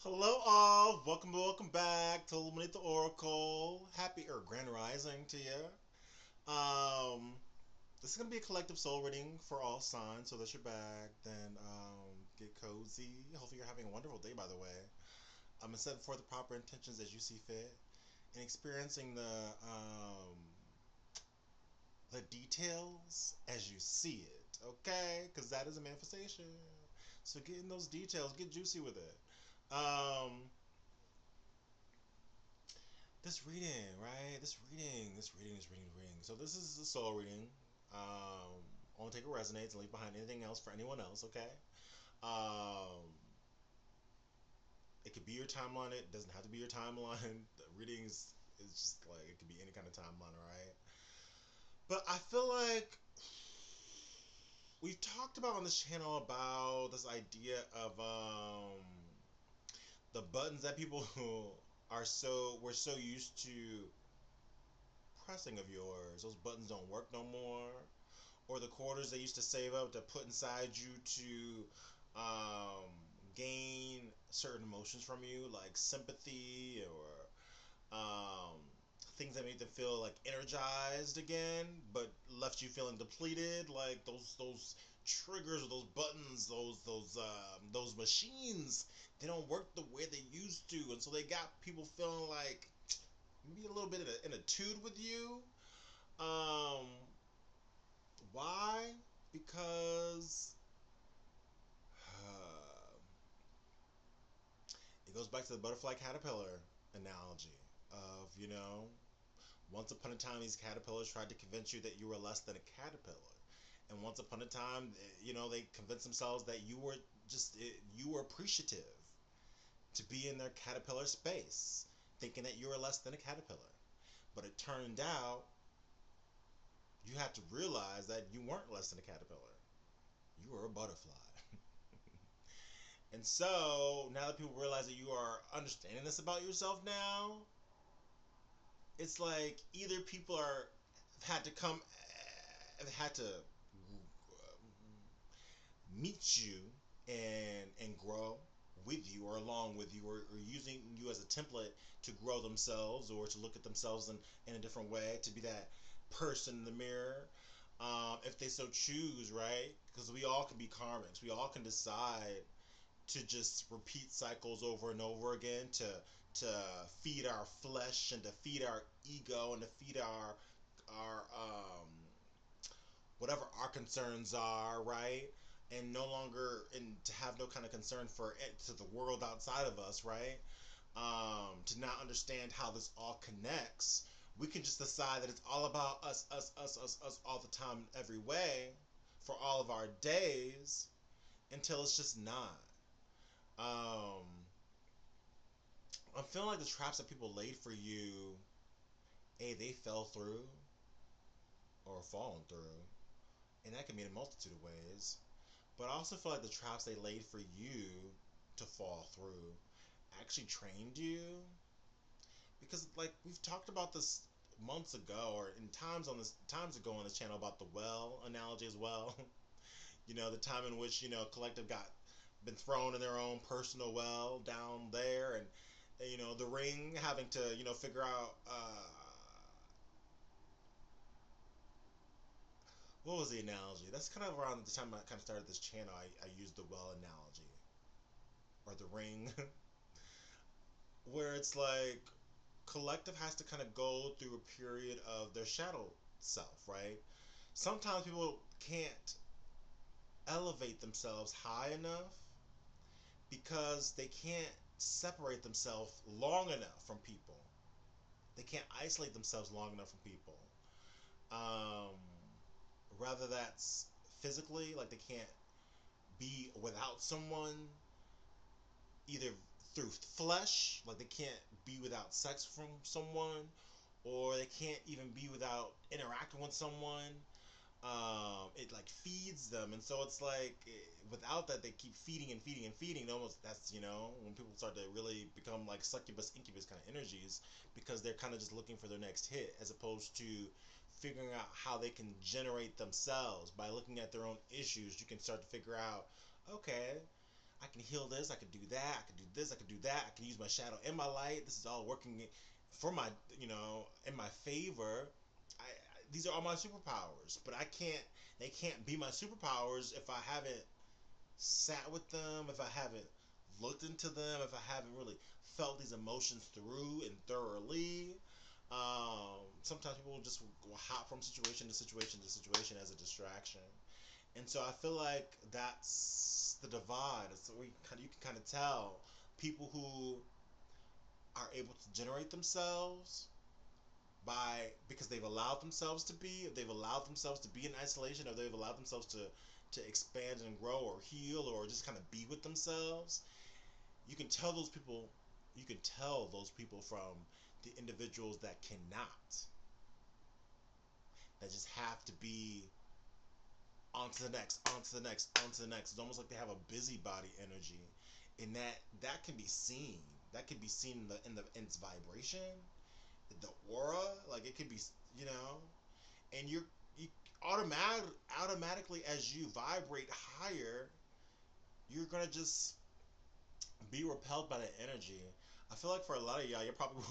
Hello all, welcome back to Illuminate the Oracle. Happy Grand Rising to you. This is gonna be a collective soul reading for all signs, so that's your bag. Then get cozy. Hopefully you're having a wonderful day, by the way. I'm gonna set forth the proper intentions as you see fit, and experiencing the details as you see it. Okay, because that is a manifestation. So get in those details, get juicy with it. This reading, right? This reading. So this is a soul reading. Only take what resonates and leave behind anything else for anyone else. Okay. Um, it could be your timeline. It doesn't have to be your timeline. The readings is just like it could be any kind of timeline, right? But I feel like we've talked about on this channel about this idea of the buttons that people who are so we're so used to pressing of yours. Those buttons don't work no more. Or the quarters they used to save up to put inside you to gain certain emotions from you, like sympathy or things that made them feel like energized again, but left you feeling depleted. Like those triggers or those buttons, those machines, they don't work the way they used to, and so they got people feeling like maybe a little bit in a tude with you. Um, why? Because uh, it goes back to the butterfly caterpillar analogy of, once upon a time these caterpillars tried to convince you that you were less than a caterpillar. And once upon a time, they convinced themselves that you were appreciative to be in their caterpillar space, thinking that you were less than a caterpillar. But it turned out you had to realize that you weren't less than a caterpillar. You were a butterfly. And so now that people realize that you are understanding this about yourself now, it's like either people are have had to meet you and grow with you or along with you, or using you as a template to grow themselves or to look at themselves in a different way, to be that person in the mirror, if they so choose, right? Because we all can be karmics. We all can decide to just repeat cycles over and over again to feed our flesh and to feed our ego and to feed our whatever our concerns are, right? And no longer and to have no kind of concern for it to the world outside of us, right? To not understand how this all connects. We can just decide that it's all about us all the time, every way, for all of our days, until it's just not. Um, I'm feeling like the traps that people laid for you, they fell through or fallen through, and that can mean a multitude of ways. But I also feel like the traps they laid for you to fall through actually trained you, because like we've talked about this months ago or in times ago on this channel about the well analogy as well. The time in which collective got been thrown in their own personal well down there, and the ring having to figure out what was the analogy. That's kind of around the time I kind of started this channel. I used the well analogy or the ring where it's like collective has to kind of go through a period of their shadow self, right? Sometimes people can't elevate themselves high enough because they can't separate themselves long enough from people. They can't isolate themselves long enough from people. Um, Rather that's physically, like they can't be without someone, either through flesh, like they can't be without sex from someone, or they can't even be without interacting with someone. It like feeds them, and so it's like without that they keep feeding and feeding and feeding. Almost that's when people start to really become like succubus incubus kind of energies, because they're kind of just looking for their next hit as opposed to figuring out how they can generate themselves by looking at their own issues. You can start to figure out, okay, I can heal this, I can do that, I can do this, I can do that, I can use my shadow and my light. This is all working for my, in my favor. These are all my superpowers, but I can't. They can't be my superpowers if I haven't sat with them, if I haven't looked into them, if I haven't really felt these emotions through and thoroughly. Sometimes people just go hop from situation to situation to situation as a distraction, and so I feel like that's the divide. It's where you can kind of tell people who are able to generate themselves by because they've allowed themselves to be, if they've allowed themselves to be in isolation, or they've allowed themselves to expand and grow or heal or just kind of be with themselves. You can tell those people. You can tell those people from the individuals that cannot, that just have to be on to the next, on to the next, on to the next. It's almost like they have a busybody energy, and that can be seen. That can be seen in its vibration, the aura. Like it could be, you know, and you automatically as you vibrate higher, you're gonna just be repelled by that energy. I feel like for a lot of y'all, you probably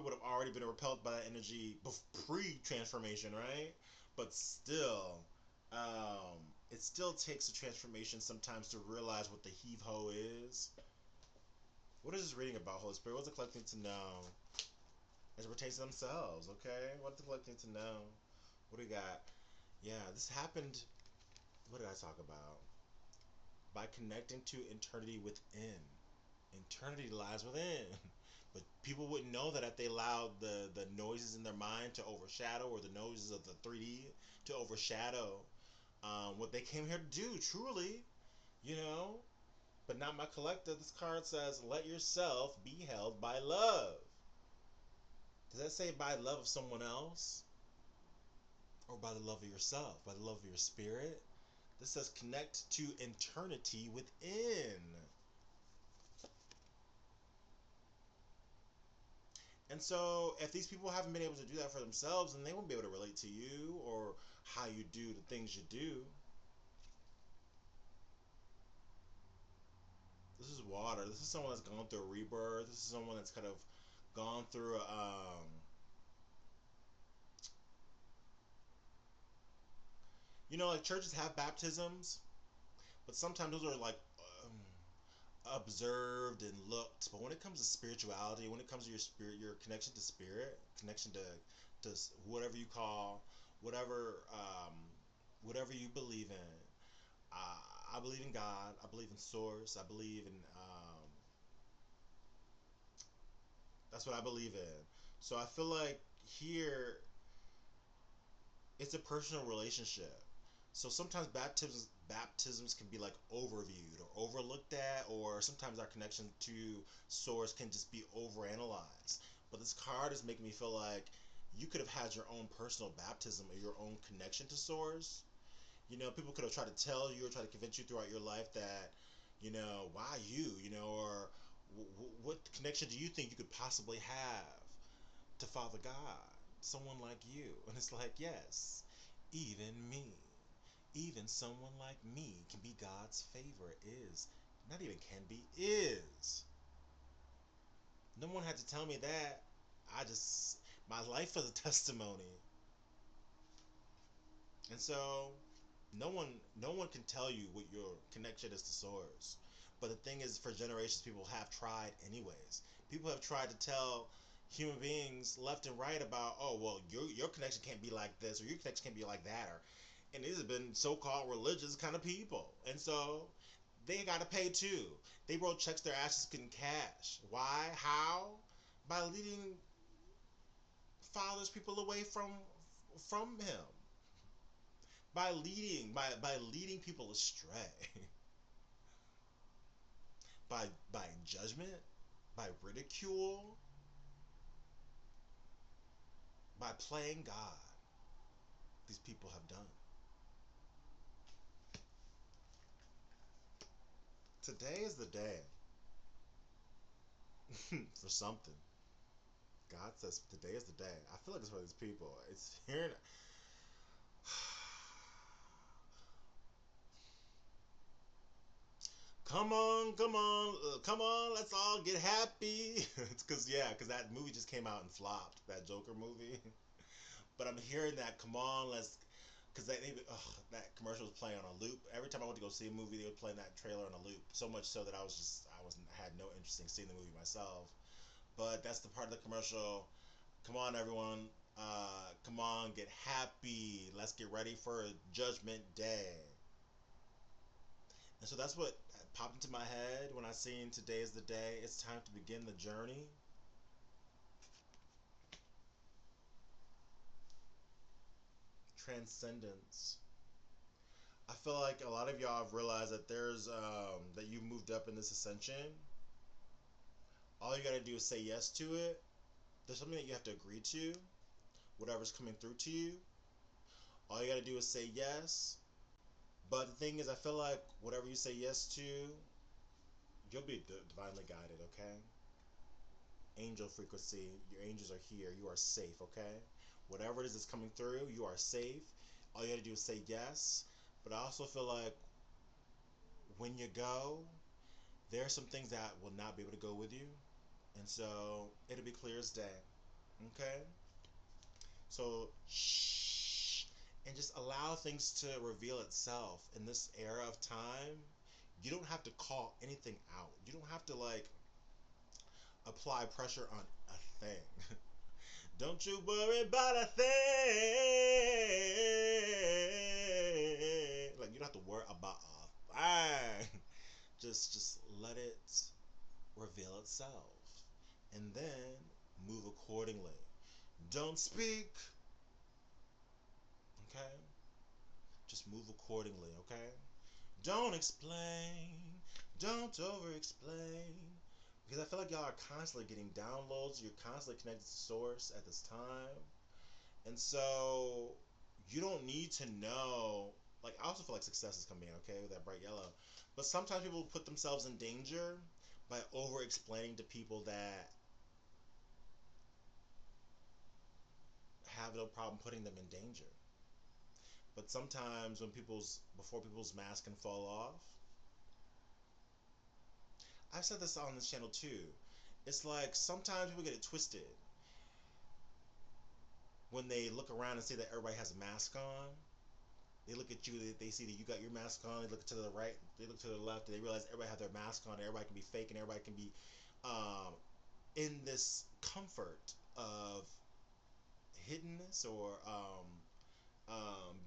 would have already been repelled by that energy pre-transformation, right? But still, um, it still takes a transformation sometimes to realize what the heave ho is. What is this reading about, Holy Spirit? What's the collective to know as it pertains to themselves? Okay, what's the collective to know? What do we got? Yeah, this happened. What did I talk about? By connecting to eternity within. Eternity lies within. But people wouldn't know that if they allowed the noises in their mind to overshadow, or the noises of the 3D to overshadow what they came here to do, truly, you know? But not my collective. This card says, let yourself be held by love. Does that say by love of someone else? Or by the love of yourself? By the love of your spirit? This says connect to eternity within. And so, if these people haven't been able to do that for themselves, then they won't be able to relate to you or how you do the things you do. This is water. This is someone that's gone through a rebirth. This is someone that's kind of gone through like churches have baptisms, but sometimes those are like observed and looked. But when it comes to spirituality, when it comes to your spirit, your connection to spirit, connection to whatever you call, whatever whatever you believe in. I believe in God. I believe in Source. I believe in that's what I believe in. So I feel like here it's a personal relationship. So sometimes baptisms can be like overviewed or overlooked at, or sometimes our connection to Source can just be overanalyzed. But this card is making me feel like you could have had your own personal baptism or your own connection to Source. People could have tried to tell you or try to convince you throughout your life that, why you, or what connection do you think you could possibly have to Father God, someone like you? And it's like, yes, even me, even someone like me can be God's favorite. Is not even can be, is. No one had to tell me that. I just, my life is a testimony. And so no one can tell you what your connection is to Source. But the thing is, for generations, people have tried anyways. People have tried to tell human beings left and right about, oh well, your connection can't be like this, or your connection can't be like that, or and these have been so-called religious kind of people. And so they got to pay too. They wrote checks their asses couldn't cash. Why? How? By leading fathers people away from him, by leading people astray, by judgment, by ridicule, by playing God. These people have done. Today is the day for something. God says today is the day. I feel like it's for these people. It's here. come on, come on, let's all get happy. It's because that movie just came out and flopped, that Joker movie. But I'm hearing that, come on, let's, because that commercial was playing on a loop. Every time I went to go see a movie, they were playing that trailer on a loop. So much so that I had no interest in seeing the movie myself. But that's the part of the commercial. Come on, everyone. Come on, get happy. Let's get ready for Judgment Day. And so that's what popped into my head when I seen today is the day. It's time to begin the journey. Transcendence. I feel like a lot of y'all have realized that that you moved up in this ascension. All you gotta do is say yes to it. There's something that you have to agree to. Whatever's coming through to you. All you gotta do is say yes. But the thing is, I feel like whatever you say yes to, you'll be divinely guided, okay? Angel frequency, your angels are here. You are safe, okay? Whatever it is that's coming through, you are safe. All you gotta do is say yes. But I also feel like when you go, there are some things that will not be able to go with you. And so it'll be clear as day, okay? So, shh. And just allow things to reveal itself in this era of time. You don't have to call anything out. You don't have to, like, apply pressure on a thing. Don't you worry about a thing. Like, you don't have to worry about a thing. Just let it reveal itself. And then move accordingly. Don't speak. Okay? Just move accordingly, okay? Don't explain. Don't over explain. Because I feel like y'all are constantly getting downloads. You're constantly connected to source at this time. And so you don't need to know. Like, I also feel like success is coming in, okay, with that bright yellow. But sometimes people put themselves in danger by over explaining to people that have no problem putting them in danger. But sometimes before people's masks can fall off, I've said this on this channel too. It's like sometimes people get it twisted when they look around and see that everybody has a mask on. They look at you, they see that you got your mask on. They look to the right, they look to the left, and they realize everybody have their mask on. And everybody can be fake, and everybody can be in this comfort of hiddenness or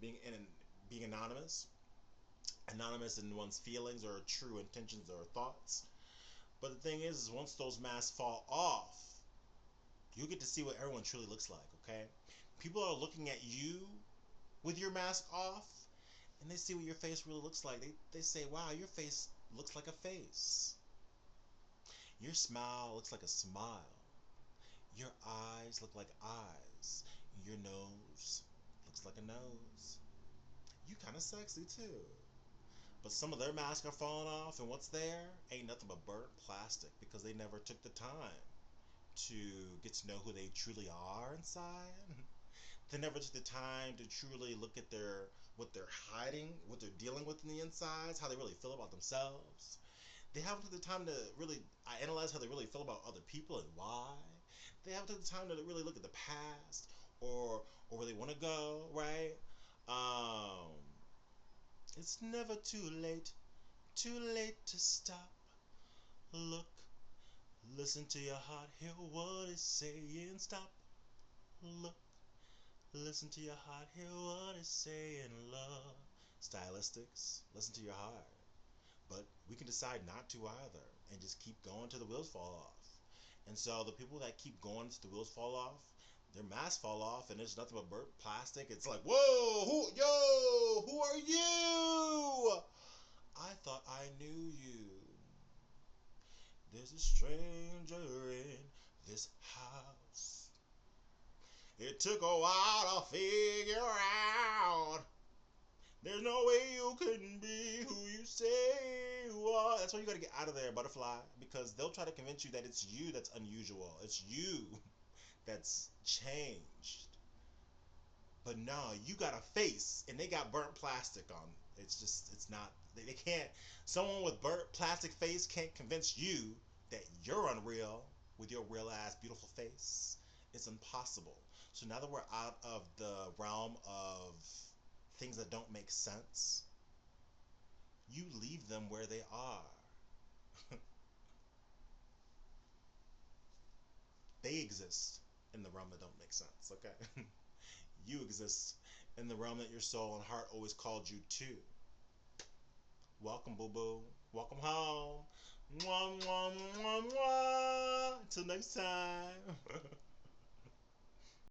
being anonymous in one's feelings or true intentions or thoughts. But the thing is once those masks fall off, you get to see what everyone truly looks like, okay? People are looking at you with your mask off, and they see what your face really looks like. They say, wow, your face looks like a face. Your smile looks like a smile. Your eyes look like eyes. Your nose looks like a nose. You kind of sexy too. But some of their masks are falling off, and what's there ain't nothing but burnt plastic because they never took the time to get to know who they truly are inside. They never took the time to truly look at what they're hiding, what they're dealing with in the insides, how they really feel about themselves. They haven't took the time to really analyze how they really feel about other people and why. They haven't took the time to really look at the past or where they want to go, right? Um, it's never too late to stop. Look, listen to your heart, hear what it's saying. Stop, look, listen to your heart, hear what it's saying. Love, stylistics, listen to your heart. But we can decide not to either and just keep going till the wheels fall off. And so the people that keep going till the wheels fall off, their masks fall off and there's nothing but burnt plastic. It's like, whoa, who are you? I thought I knew you. There's a stranger in this house. It took a while to figure out. There's no way you couldn't be who you say you are. That's why you gotta get out of there, butterfly. Because they'll try to convince you that it's you that's unusual. It's you that's changed. But no, you got a face and they got burnt plastic on. It's not They can't. Someone with burnt plastic face can't convince you that you're unreal with your real ass beautiful face. It's impossible. So now that we're out of the realm of things that don't make sense, you leave them where they are. They exist in the realm that don't make sense, okay? You exist in the realm that your soul and heart always called you to. Welcome, boo boo. Welcome home. Mwah, mwah, mwah, mwah. Until next time.